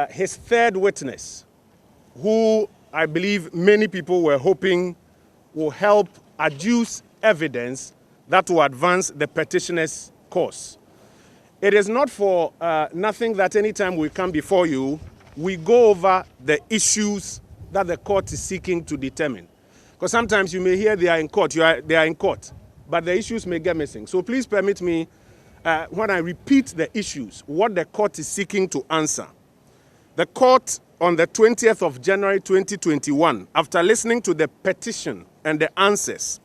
his third witness, who I believe many people were hoping will help adduce evidence that will advance the petitioner's cause. It is not for nothing that anytime we come before you, we go over the issues that the court is seeking to determine. Because sometimes you may hear they are in court, they are in court, but the issues may get missing. So please permit me, when I repeat the issues, what the court is seeking to answer. The court on the 20th of January 2021, after listening to the petition and the answers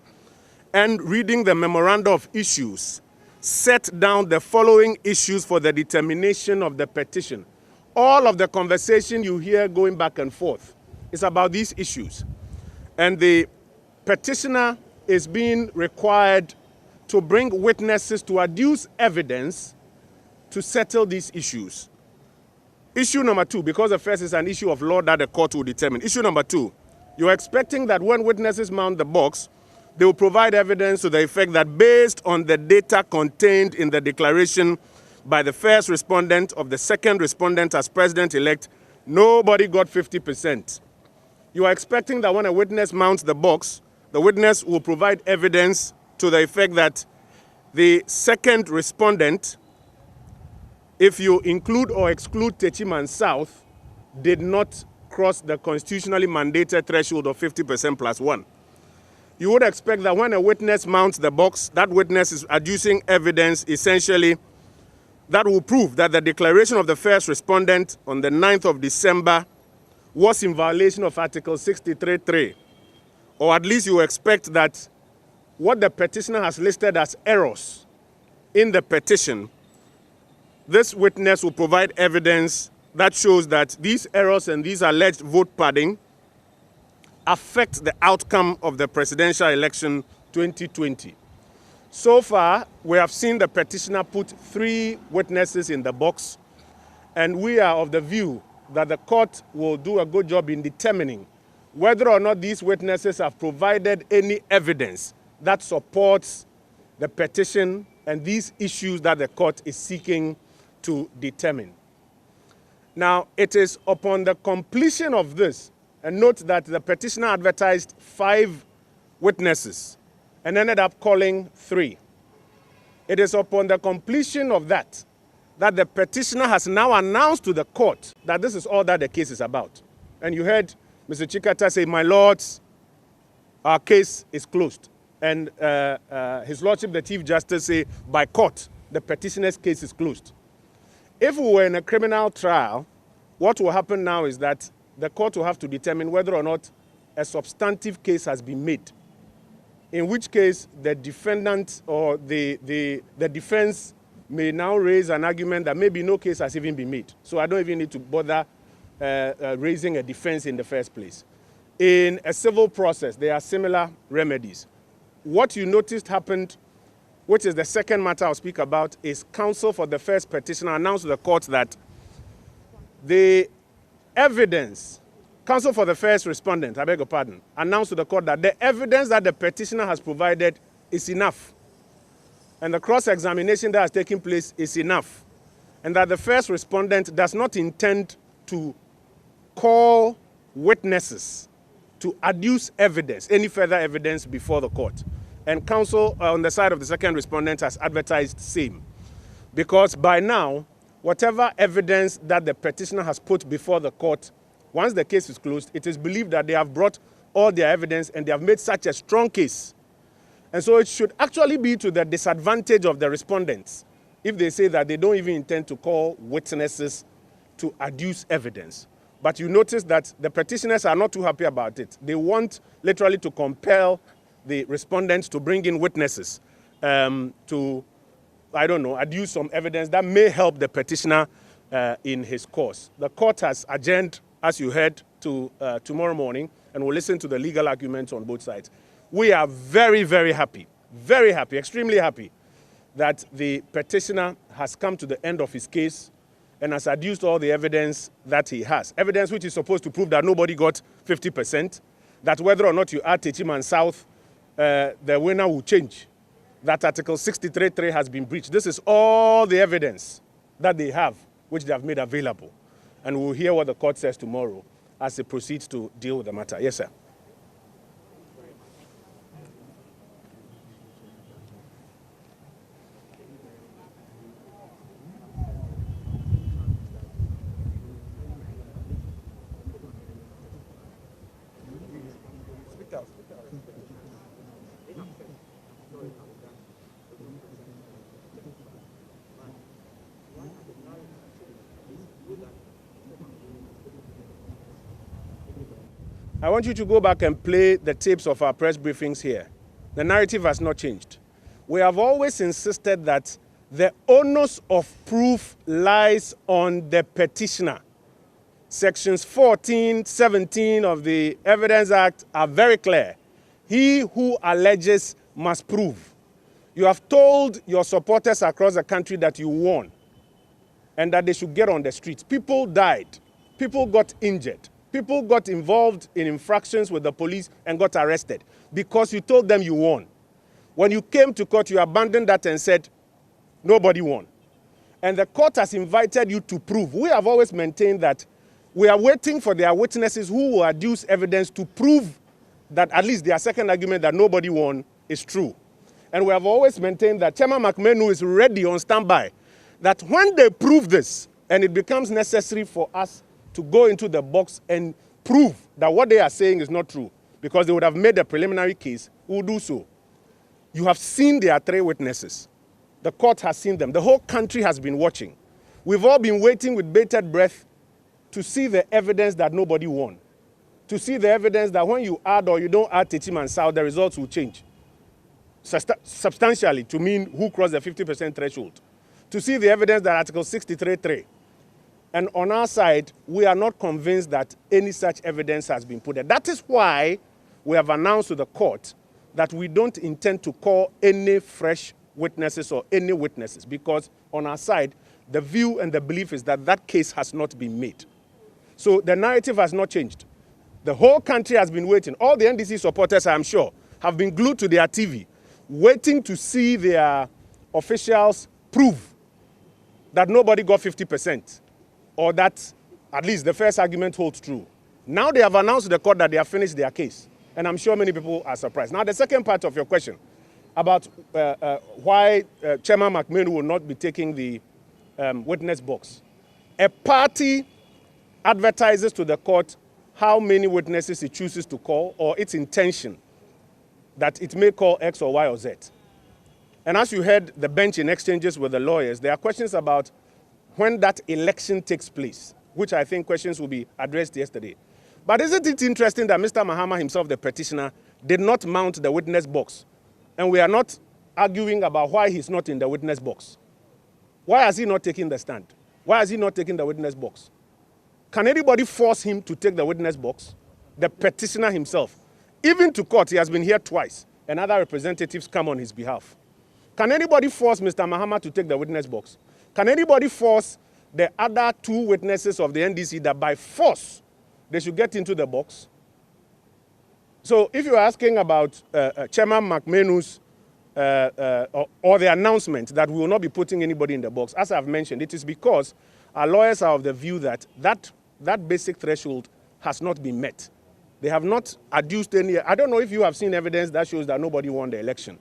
and reading the memoranda of issues, set down the following issues for the determination of the petition. All of the conversation you hear going back and forth is about these issues. And the petitioner is being required to bring witnesses to adduce evidence to settle these issues. Issue number 2, because the first is an issue of law that the court will determine. Issue number 2, you're expecting that when witnesses mount the box, they will provide evidence to the effect that based on the data contained in the declaration by the first respondent of the second respondent as president-elect, nobody got 50%. You are expecting that when a witness mounts the box, the witness will provide evidence to the effect that the second respondent, if you include or exclude Techiman South, did not cross the constitutionally mandated threshold of 50% plus 1. You would expect that when a witness mounts the box, that witness is adducing evidence essentially that will prove that the declaration of the first respondent on the 9th of December was in violation of Article 63.3. Or at least you expect that what the petitioner has listed as errors in the petition, this witness will provide evidence that shows that these errors and these alleged vote padding affect the outcome of the presidential election 2020. So far, we have seen the petitioner put 3 witnesses in the box, and we are of the view that the court will do a good job in determining whether or not these witnesses have provided any evidence that supports the petition and these issues that the court is seeking to determine. Now, it is upon the completion of this, and note that the petitioner advertised 5 witnesses and ended up calling 3. It is upon the completion of that the petitioner has now announced to the court that this is all that the case is about. And you heard Mr. Chikata say, "My lords, our case is closed." And His Lordship, the Chief Justice, say, by court, the petitioner's case is closed. If we were in a criminal trial, what will happen now is that the court will have to determine whether or not a substantive case has been made, in which case the defendant or the defense may now raise an argument that maybe no case has even been made. So I don't even need to bother raising a defense in the first place. In a civil process, there are similar remedies. What you noticed happened, which is the second matter I'll speak about, is counsel for the first petitioner announced to the court that the evidence, counsel for the first respondent, I beg your pardon, announced to the court that the evidence that the petitioner has provided is enough. And the cross-examination that has taken place is enough. And that the first respondent does not intend to call witnesses to adduce evidence, any further evidence before the court. And counsel on the side of the second respondent has advertised same. Because by now, whatever evidence that the petitioner has put before the court, once the case is closed, it is believed that they have brought all their evidence and they have made such a strong case. And so it should actually be to the disadvantage of the respondents if they say that they don't even intend to call witnesses to adduce evidence. But you notice that the petitioners are not too happy about it. They want literally to compel the respondents to bring in witnesses to, I don't know, adduce some evidence that may help the petitioner in his cause. The court has adjourned, as you heard, to tomorrow morning, and we'll listen to the legal arguments on both sides. We are very, very happy, extremely happy that the petitioner has come to the end of his case and has adduced all the evidence that he has. Evidence which is supposed to prove that nobody got 50%, that whether or not you add Techiman South, the winner will change, that Article 63.3 has been breached. This is all the evidence that they have, which they have made available. And we'll hear what the court says tomorrow as it proceeds to deal with the matter. Yes, sir. I want you to go back and play the tapes of our press briefings here. The narrative has not changed. We have always insisted that the onus of proof lies on the petitioner. Sections 14, 17 of the Evidence Act are very clear. He who alleges must prove. You have told your supporters across the country that you won and that they should get on the streets. People died. People got injured. People got involved in infractions with the police and got arrested because you told them you won. When you came to court, you abandoned that and said, nobody won. And the court has invited you to prove. We have always maintained that we are waiting for their witnesses who will adduce evidence to prove that at least their second argument that nobody won is true. And we have always maintained that Chairman McMenu is ready on standby, that when they prove this and it becomes necessary for us to go into the box and prove that what they are saying is not true, because they would have made a preliminary case, we will do so. You have seen their three witnesses. The court has seen them. The whole country has been watching. We've all been waiting with bated breath to see the evidence that nobody won, to see the evidence that when you add or you don't add Tetim and South, the results will change substantially to mean who crossed the 50% threshold, to see the evidence that Article 63.3. And on our side, we are not convinced that any such evidence has been put there. That is why we have announced to the court that we don't intend to call any fresh witnesses or any witnesses, because on our side, the view and the belief is that that case has not been made. So the narrative has not changed. The whole country has been waiting. All the NDC supporters, I'm sure, have been glued to their TV, waiting to see their officials prove that nobody got 50%. Or that at least the first argument holds true. Now they have announced to the court that they have finished their case. And I'm sure many people are surprised. Now the second part of your question about why Chairman McMahon will not be taking the witness box. A party advertises to the court how many witnesses it chooses to call or its intention that it may call X or Y or Z. And as you heard the bench in exchanges with the lawyers, there are questions about when that election takes place, which I think questions will be addressed yesterday. But isn't it interesting that Mr. Mahama himself, the petitioner, did not mount the witness box? And we are not arguing about why he's not in the witness box. Why has he not taken the stand? Why has he not taken the witness box? Can anybody force him to take the witness box? The petitioner himself. Even to court, he has been here twice, and other representatives come on his behalf. Can anybody force Mr. Mahama to take the witness box? Can anybody force the other two witnesses of the NDC that by force they should get into the box? So if you're asking about Chairman McMenu's or the announcement that we will not be putting anybody in the box, as I've mentioned, it is because our lawyers are of the view that that basic threshold has not been met. They have not adduced any. I don't know if you have seen evidence that shows that nobody won the election.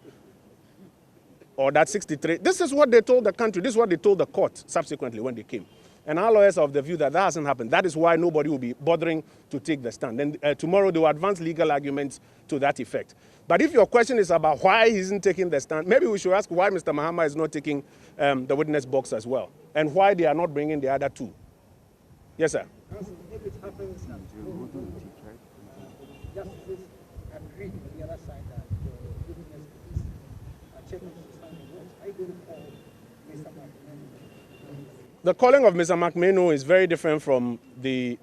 Or that 63. This is what they told the country. This is what they told the court subsequently when they came. And our lawyers are of the view that that hasn't happened. That is why nobody will be bothering to take the stand. And tomorrow they will advance legal arguments to that effect. But if your question is about why he isn't taking the stand, maybe we should ask why Mr. Mahama is not taking the witness box as well. And why they are not bringing the other two. Yes, sir. If it happens that justices agree with the other side that the witness is chairman of the standing voice, I don't call Mr. McMahon. The calling of Mr. McMahon is very different from the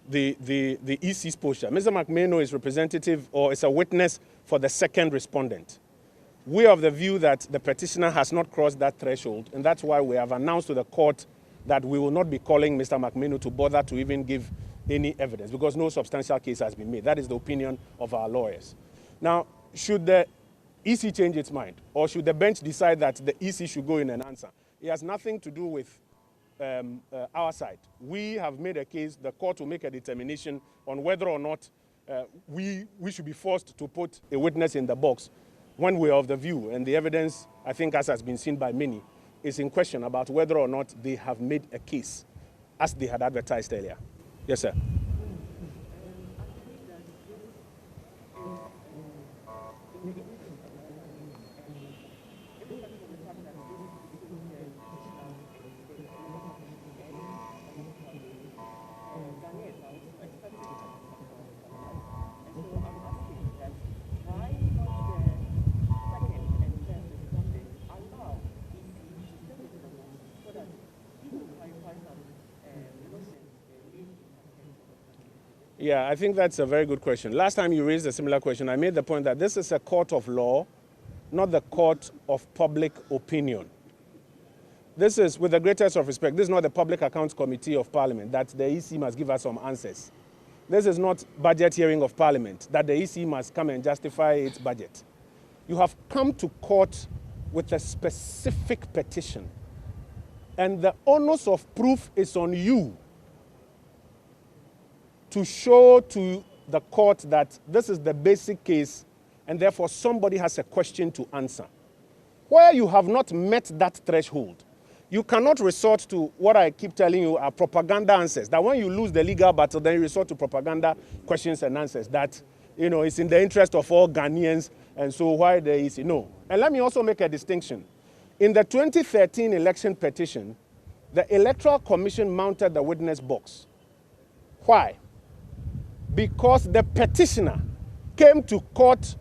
EC's posture. Mr. McMahon is representative or is a witness for the second respondent. We are of the view that the petitioner has not crossed that threshold, and that's why we have announced to the court that we will not be calling Mr. McMahon to bother to even give any evidence because no substantial case has been made. That is the opinion of our lawyers. Now, should the EC change its mind or should the bench decide that the EC should go in and answer? It has nothing to do with our side. We have made a case, the court will make a determination on whether or not we should be forced to put a witness in the box when we are of the view, and the evidence, I think, as has been seen by many, is in question about whether or not they have made a case as they had advertised earlier. Yes, sir. Yeah, I think that's a very good question. Last time you raised a similar question, I made the point that this is a court of law, not the court of public opinion. This is, with the greatest of respect, this is not the Public Accounts Committee of Parliament that the EC must give us some answers. This is not budget hearing of Parliament that the EC must come and justify its budget. You have come to court with a specific petition, and the onus of proof is on you to show to the court that this is the basic case, and therefore somebody has a question to answer. Where you have not met that threshold, you cannot resort to what I keep telling you are propaganda answers. That when you lose the legal battle, then you resort to propaganda questions and answers. That, it's in the interest of all Ghanaians, and so why there is no. And let me also make a distinction. In the 2013 election petition, the Electoral Commission mounted the witness box. Why? Because the petitioner came to court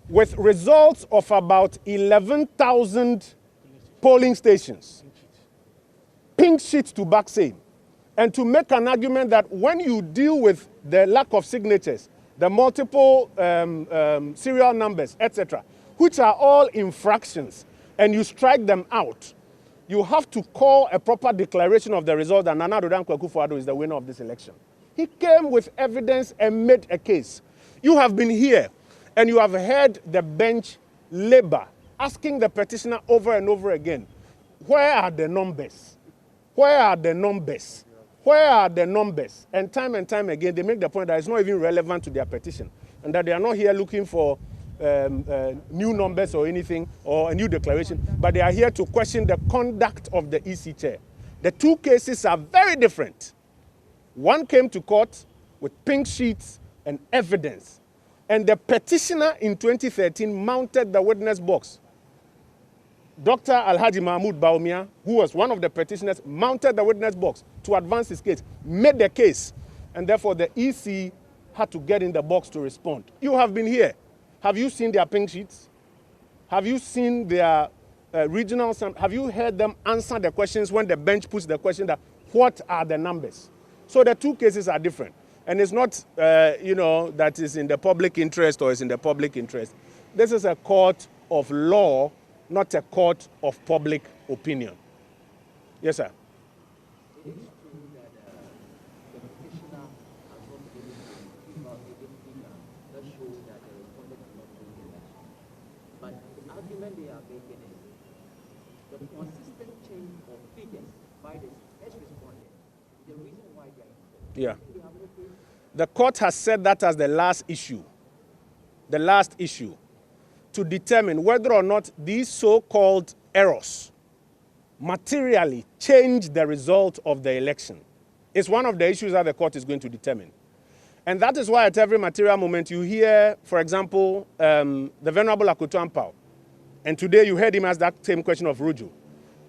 with results of about 11,000 polling stations, pink sheets to back same, and to make an argument that when you deal with the lack of signatures, the multiple serial numbers, etc., which are all infractions, and you strike them out, you have to call a proper declaration of the result that Nana Addo Dankwa Akufo-Addo is the winner of this election. He came with evidence and made a case. You have been here and you have heard the bench labor asking the petitioner over and over again, where are the numbers? Where are the numbers? Where are the numbers? And time again, they make the point that it's not even relevant to their petition and that they are not here looking for new numbers or anything or a new declaration, but they are here to question the conduct of the EC chair. The two cases are very different. One came to court with pink sheets and evidence. And the petitioner in 2013 mounted the witness box. Dr. Alhaji Mahmoud Baumia, who was one of the petitioners, mounted the witness box to advance his case, made the case, and therefore the EC had to get in the box to respond. You have been here. Have you seen their pink sheets? Have you seen their regional? Have you heard them answer the questions when the bench puts the question that, what are the numbers? So the two cases are different. And it's not, that is in the public interest or is in the public interest. This is a court of law, not a court of public opinion. Yes, sir. It is true that the petitioner has not been able to give out any figure that shows that the respondent did not win the election. But the argument they are making is the consistent change of figures by the ex respondent is the reason why they are in court. Yeah. The court has said that as the last issue to determine whether or not these so-called errors materially change the result of the election. It's one of the issues that the court is going to determine. And that is why at every material moment you hear, for example, the Venerable Akoto Ampao, and today you heard him ask that same question of Rojo,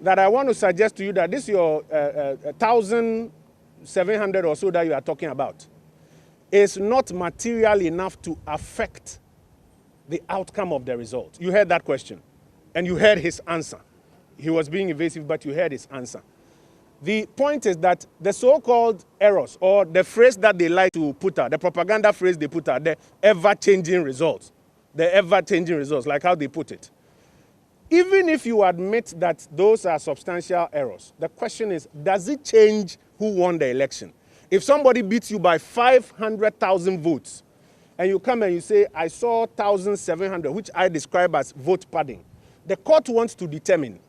that I want to suggest to you that this your 1,700 or so that you are talking about is not material enough to affect the outcome of the result. You heard that question, and you heard his answer. He was being evasive, but you heard his answer. The point is that the so-called errors, or the phrase that they like to put out, the propaganda phrase they put out, the ever-changing results, like how they put it. Even if you admit that those are substantial errors, the question is, does it change who won the election? If somebody beats you by 500,000 votes, and you come and you say, I saw 1,700, which I describe as vote padding, the court wants to determine,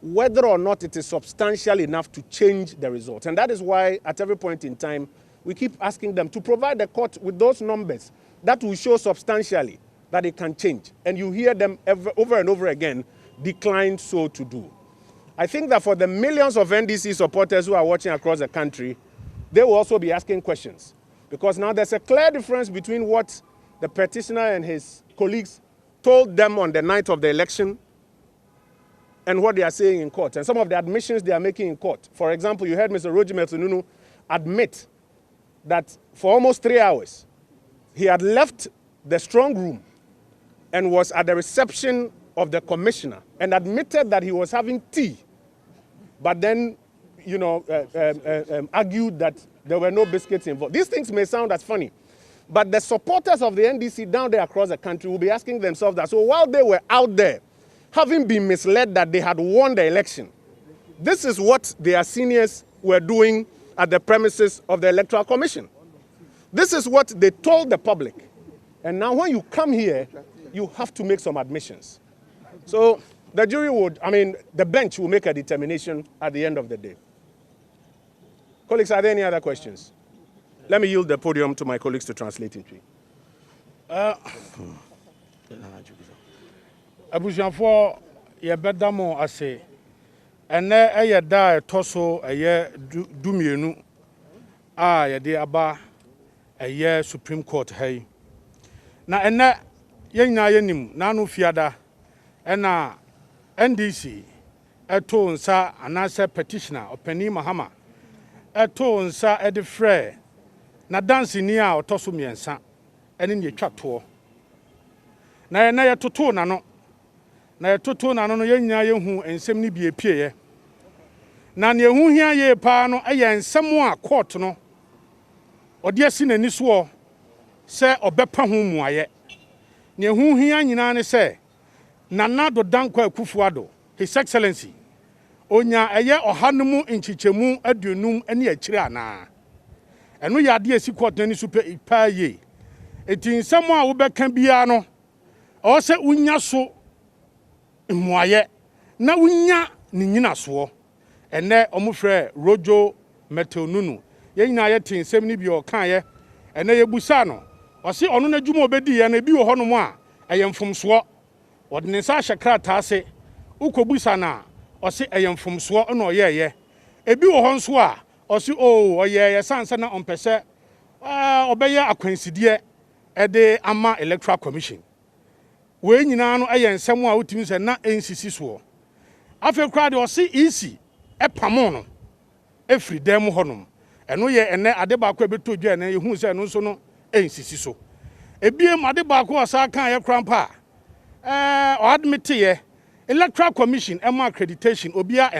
whether or not it is substantial enough to change the result. And that is why at every point in time, we keep asking them to provide the court with those numbers that will show substantially that it can change. And you hear them over and over again decline so to do. I think that for the millions of NDC supporters who are watching across the country, they will also be asking questions. Because now there's a clear difference between what the petitioner and his colleagues told them on the night of the election and what they are saying in court, and some of the admissions they are making in court. For example, you heard Mr. Rojo admit that for almost 3 hours, he had left the strong room and was at the reception of the commissioner and admitted that he was having tea, but then, argued that there were no biscuits involved. These things may sound as funny, but the supporters of the NDC down there across the country will be asking themselves that, so while they were out there, having been misled that they had won the election, this is what their seniors were doing at the premises of the Electoral Commission. This is what they told the public. And now when you come here, you have to make some admissions. So the jury the bench will make a determination at the end of the day. Colleagues, are there any other questions? Let me yield the podium to my colleagues to translate it. Abujanfo ye bedamo ase ene eye da toso eye dumienu a ye de aba eye Supreme Court hai na ene ye nyina yenim na anu fiada ena NDC eto nsa anase petitioner opani Mahama eto nsa edefre na dance ni a otoso miensa ene ne twato na ene ye toto na no na toto na no yenya yehu ensem ni bi epieye na ne ehu hia ye pa no eye ensem a court no ode asi nani so se obepa ho muaye ne ehu hia nyina ne se nana do dankwa akufuado His Excellency onya eye ohanumu nchichemu aduonum ane akire ana eno ya de asi court nani so pa ye eti ensem a wo beka bia no o se unya so mwaye na unya ni nyina so ene omufre Rojo metonunu ye nyina ye tinsem ni bi o kan ye ene ye busa no o se ono na dwuma obedi ye na bi wo hono mu a eye mfomso wode ne sa hyekra taase ukobusa na o se eye mfomso na o ye ebi wo hon so a o se o ye sansa na ompese obeye akwanside ede ama Electoral Commission we nyina no eye nsem a wotimi se na ensisi so afa kra de o se isi epamo no efri dem honom eno ye ene ade ba kwa beto dwa ene yehu se no so no ensisi so ebiem ade ba kwa asa kan ye krampa o admit ye Electoral Commission ema accreditation obia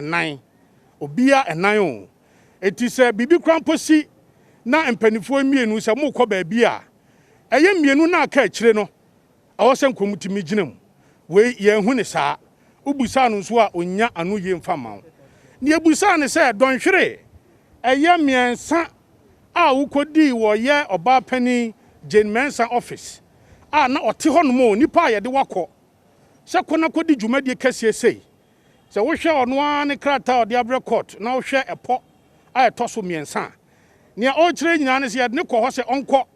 enan o eti se bibi krampo si na empanifo mienu se mo kọ ba bia eye mienu na aka akire no awose nkomutimi ginam we ye hu ne saa ubusa no so a onya anu ye mfama ne ebusa ne se donhwere eye miensa a ukodi wo ye oba pani Jane Mensa office a na ote ho no mo nipa ye de wakọ se kona kodi dwumadi kase sei se wo hwe ono an krata ode abre court na wo hwe epo a etoso miensa ne o kire nyina ne se ye ne kọ ho se onko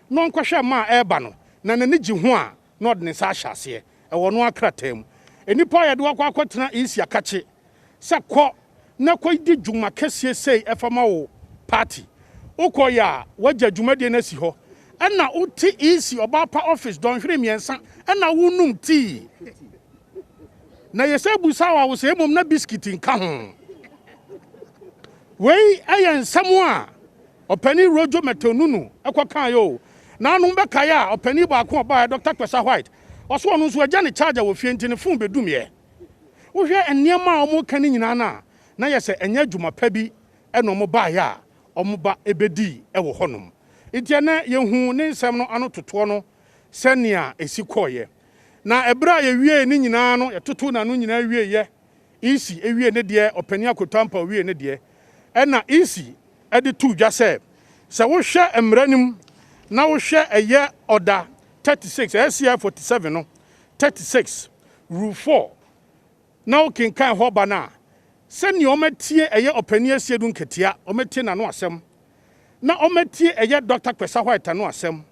no onko hwe ma eba no na ne gi ho a no de ne sa hyase e wo no akratam enipa ye de wakọ akotena isi akache se kọ na kọ di dwuma kase sei efama wo party ukoya wagya dwumadi na si ho na uti isi obapa office don hwere miensa na wunum tea na yesa busa wa wo se emom na biscuit nka ho wei ayen samwa opani Rojo metonunu ekwakan yo na anu beka ya opani ba ko ba Dr. Kwesa White oso onu so agya ne charger wo fie ntine fun bedum ye wo hwe eniema a omo kan nyina na yese enya dwuma pa bi eno mo ba ya omo ba ebedi e wo honom itiana yehu ne nsem no ano toto no senia esikoye na ebra ye wie ni nyina no yetoto na no nyina wie ye isi ewie ne de opani akotampa wie ne de ena isi ede tu dwa se wo hwe emranim na wo hwe eye order 36 SCI 47 no 36 rule 4 na okenkan ho ba na sɛ ne omatie ɛyɛ opani asiedu nketia omatie na no asɛm na omatie ɛyɛ Dr. Kwesa White no asɛm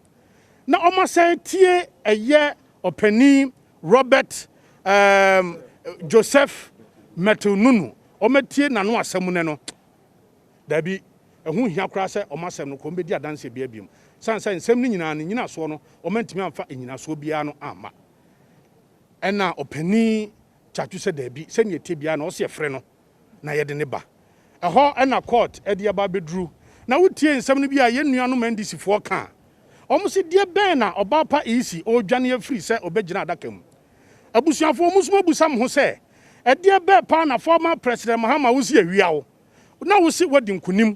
na omasɛ tie ɛyɛ opani Robert Joseph Metununu omatie na no asɛm ne no dabi ɛho hia kora sɛ omasɛm no ko mbedi adanse bia biom sansan nsɛm no nyina ne nyina so no omantimi amfa nyina so bia no ama ɛna opani chatu sɛ dabi sɛ ne tie bia no ɔse frɛ no na yɛde ne ba ɛhɔ ɛna court ɛde aba bedru na wotie nsɛm no bia yɛ nua no mandisifoɔ ka ɔmo se die bɛn na ɔba pa isi odwane afiri sɛ obegyina adaka mu abusuafo musuma busam ho sɛ ɛdeɛ bɛ pa na former president Mahama wosi awiawo na wosi wadi nkunim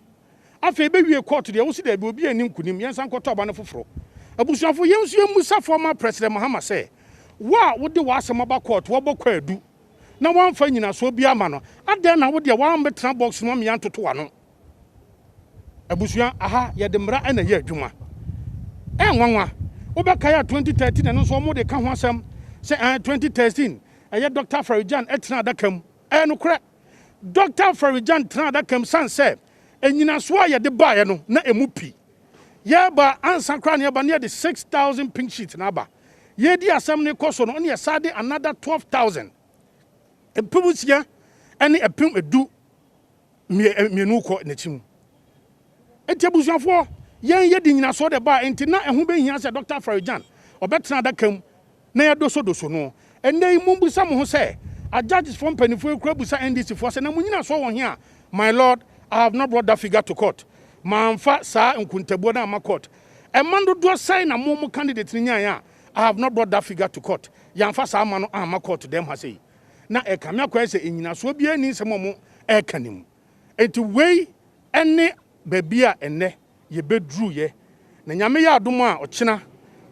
afei be wie court deɛ wosi da bi obi ani nkunim yɛnsan kɔtɔ aba no foforo abusuafo yɛnso yɛmusa former president Mahama sɛ wa wode wasɛm aba court wɔbɔ kwa adu na wɔamfa nyina so bi ama no adɛn na wode wɔambetra box no amia ntoto wano abusua aha yɛde mmara ɛna yɛ adwuma ɛnwanwa wobɛka yɛ 2013 ɛno nso ɔmo de ka ho asɛm sɛ 2013 ɛyɛ Dr. Farijan ɛtena adaka mu nokorɛ Dr. Farijan tena adaka mu san sɛ enyinaso a yɛde baeɛ no na emu pi yɛba ansa kra ne yɛba ne yɛde 6,000 pink sheet na aba yɛdi asɛm ne kɔ so no ne yɛsade another 12,000 epubusia ɛne epim edu mienu kɔ n'akyi mu enti abusuafoɔ yɛn yɛdi nyinaso de ba enti na ɛho behia sɛ Dr. Farijan ɔbɛtena adaka mu na yɛdoso no ɛnɛ yi mu busa mo ho sɛ a judges from penifo ekura busa NDC for sɛ na mu nyina so wɔ here my lord I have not brought that figure to court manfa saa nkuntabuo na ama court ɛman dodo sɛn na mo candidate ni nyan I have not brought that figure to court yɛmfa saa ama no ama court dem ha sɛ na ɛka me akɔ sɛ enyina so bi ani nsɛm mo ɛka nim enti wei ɛne baabi a ɛnɛ yɛbɛduru yɛ na nyame yɛ adom a ɔkyena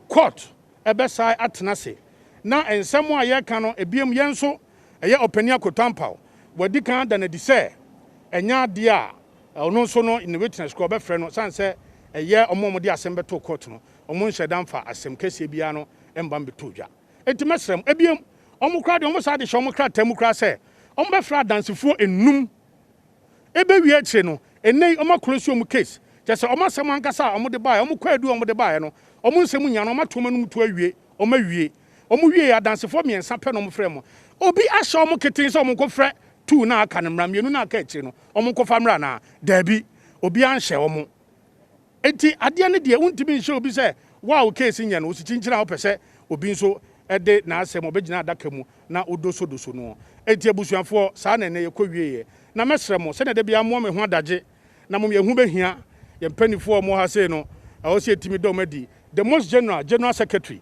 court ɛbɛsae atena se na ensɛm a yɛka no ebiem yɛnso ɛyɛ opani akotampaw wadi kan da na di sɛ ɛnya de a ɔno nso no ne witness ko bɛfrɛ no san sɛ ɛyɛ ɔmo de asɛm bɛto court no ɔmo nhyɛ damfa asɛm kɛseɛ bia no ɛmba mbɛto dwa enti mɛsrɛm ebiem ɔmo kra de ɔmo sa de hyɛ ɔmo kra tamu kra sɛ ɔmo bɛfrɛ adansefoɔ enum ɛbɛwie akyire no ɛnɛ ɔmo close ɔmo case kyɛ sɛ ɔmo asɛm ankasa ɔmo de bae ɔmo kwadu ɔmo de bae no ɔmo nsɛm nya no ɔmo atoma no mu to awie ɔmo awie ɔmo wie adansefoɔ miɛnsa pɛ no ɔmo frɛ mo obi ahyɛ ɔmo keten sɛ ɔmo kɔfrɛ tu na aka no mmara mienu na aka akyire no ɔmo kɔfa mmara na daabi obi anhyɛ ɔmo enti adeɛ no deɛ wontimi nhyɛ obi sɛ wa wo case nya no osi kyinkyina wopɛ sɛ obi nso ɛde na asɛm obɛgyina adaka mu na odoso no enti abusuafoɔ saa na ɛnɛ yɛkɔ wie na mɛsrɛ mo sɛ na de bia mo me ho adagye na mo yɛhu behia yɛmpanifoɔ mo ha sei no ɛwɔ sɛ etimi dɔm adi the most general secretary